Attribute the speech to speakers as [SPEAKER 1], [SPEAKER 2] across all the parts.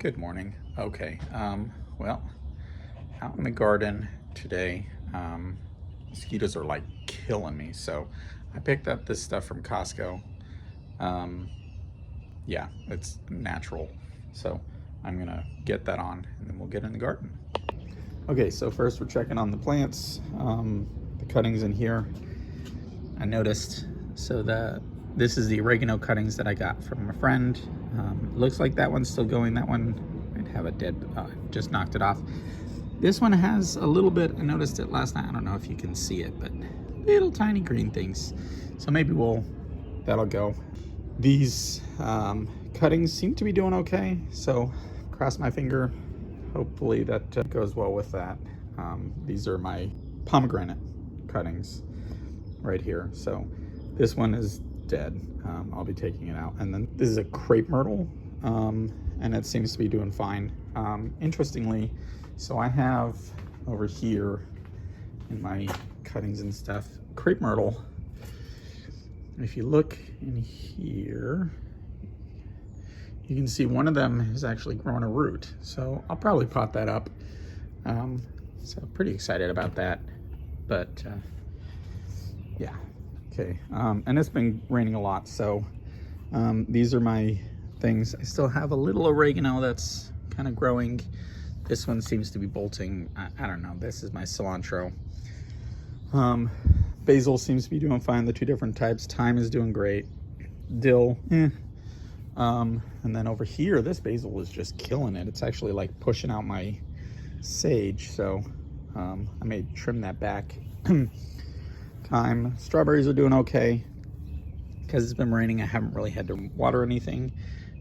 [SPEAKER 1] Good morning. Okay, well, out in the garden today, mosquitoes are like killing me. So I picked up this stuff from Costco. Um, yeah, it's natural. So I'm gonna get that on and then we'll get in the garden. Okay, so first we're checking on the plants, the cuttings in here. I noticed, so this is the oregano cuttings that I got from a friend. Looks like that one's still going. That one might have a dead, just knocked it off. This one has a little bit, I noticed it last night. I don't know if you can see it, but little tiny green things. So maybe that'll go. These cuttings seem to be doing okay. So cross my finger. Hopefully that goes well with that. These are my pomegranate cuttings right here. So this one is dead. I'll be taking it out. And then this is a crepe myrtle, and it seems to be doing fine. Interestingly, so I have over here in my cuttings and stuff, crepe myrtle. If you look in here, you can see one of them has actually grown a root. So I'll probably pot that up. So pretty excited about that. But yeah, okay. And it's been raining a lot, so these are my things. I still have a little oregano that's kind of growing. This one seems to be bolting. I don't know. This is my cilantro. Basil seems to be doing fine, the two different types. Thyme is doing great. Dill, and then over here, this basil is just killing it. It's actually like pushing out my sage, so I may trim that back. Thyme, strawberries are doing okay. Because it's been raining, I haven't really had to water anything.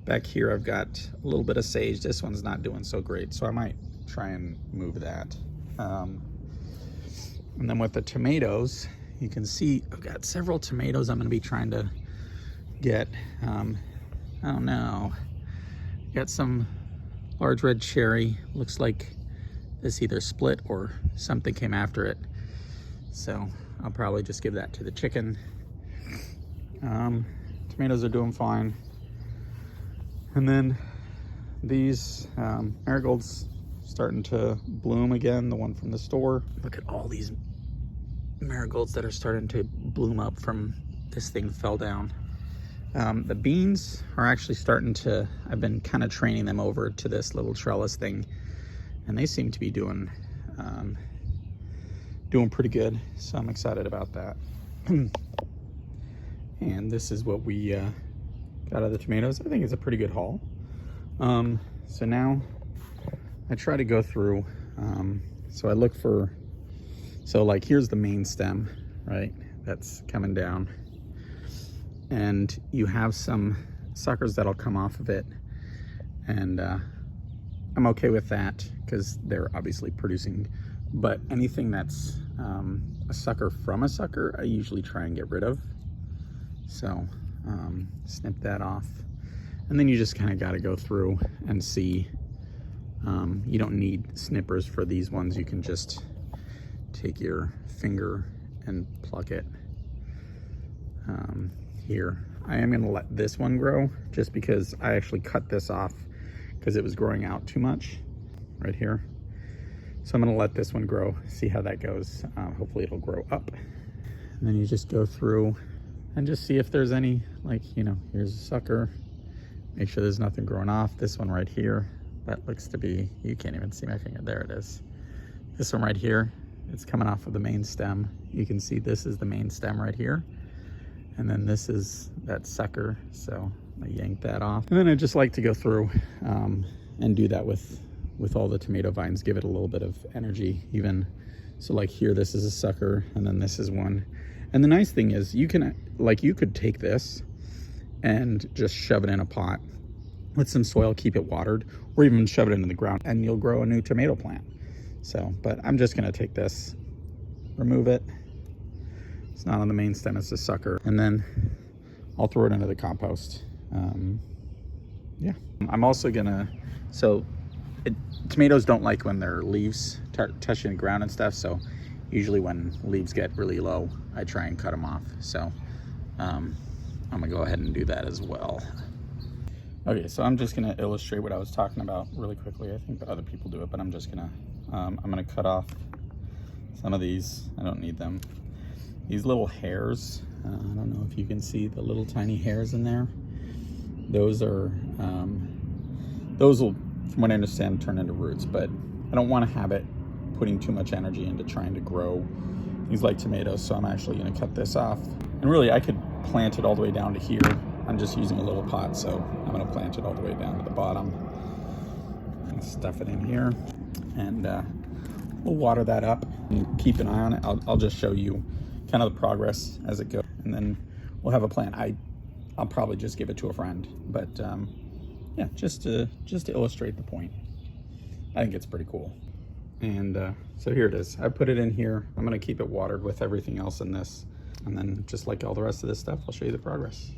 [SPEAKER 1] Back here, I've got a little bit of sage. This one's not doing so great, so I might try and move that. And then with the tomatoes, you can see I've got several tomatoes I'm going to be trying to get. I don't know. Got some large red cherry. Looks like this either split or something came after it. So I'll probably just give that to the chicken. Tomatoes are doing fine. And then these marigolds starting to bloom again, the one from the store. Look at all these marigolds that are starting to bloom up from this thing fell down. The beans are actually starting to, I've been kind of training them over to this little trellis thing, and they seem to be doing pretty good, so I'm excited about that. And this is what we got out of the tomatoes. I think it's a pretty good haul. So now I try to go through, so I look for, so like here's the main stem, right? That's coming down. And you have some suckers that'll come off of it. And I'm okay with that because they're obviously producing, but anything that's a sucker from a sucker, I usually try and get rid of. So snip that off. And then you just kind of got to go through and see. You don't need snippers for these ones. You can just take your finger and pluck it. Here, I am going to let this one grow just because I actually cut this off because it was growing out too much right here. So I'm going to let this one grow, see how that goes. Hopefully it'll grow up. And then you just go through and just see if there's any, like, you know, here's a sucker. Make sure there's nothing growing off. This one right here, that looks to be, you can't even see my finger. There it is. This one right here, it's coming off of the main stem. You can see this is the main stem right here. And then this is that sucker. So I yank that off. And then I just like to go through and do that with all the tomato vines, give it a little bit of energy even. So like here, this is a sucker, and then this is one. And the nice thing is you can, like, you could take this and just shove it in a pot with some soil, keep it watered, or even shove it into the ground and you'll grow a new tomato plant. So, but I'm just gonna take this, remove it. It's not on the main stem, it's a sucker. And then I'll throw it into the compost. Yeah, I'm also gonna, tomatoes don't like when their leaves touching the ground and stuff. So usually when leaves get really low, I try and cut them off. So I'm gonna go ahead and do that as well. Okay, so I'm just gonna illustrate what I was talking about really quickly. I think that other people do it, but I'm just gonna, I'm gonna cut off some of these. I don't need them. These little hairs, I don't know if you can see the little tiny hairs in there. Those are, those will, from what I understand, turn into roots, but I don't wanna have it putting too much energy into trying to grow things like tomatoes, so I'm actually gonna cut this off. And really, I could plant it all the way down to here. I'm just using a little pot, so I'm gonna plant it all the way down to the bottom and stuff it in here. And we'll water that up and keep an eye on it. I'll just show you kind of the progress as it goes, and then we'll have a plan. I'll probably just give it to a friend, but yeah, just to illustrate the point. I think it's pretty cool. And so here it is. I put it in here. I'm gonna keep it watered with everything else in this, and then just like all the rest of this stuff, I'll show you the progress.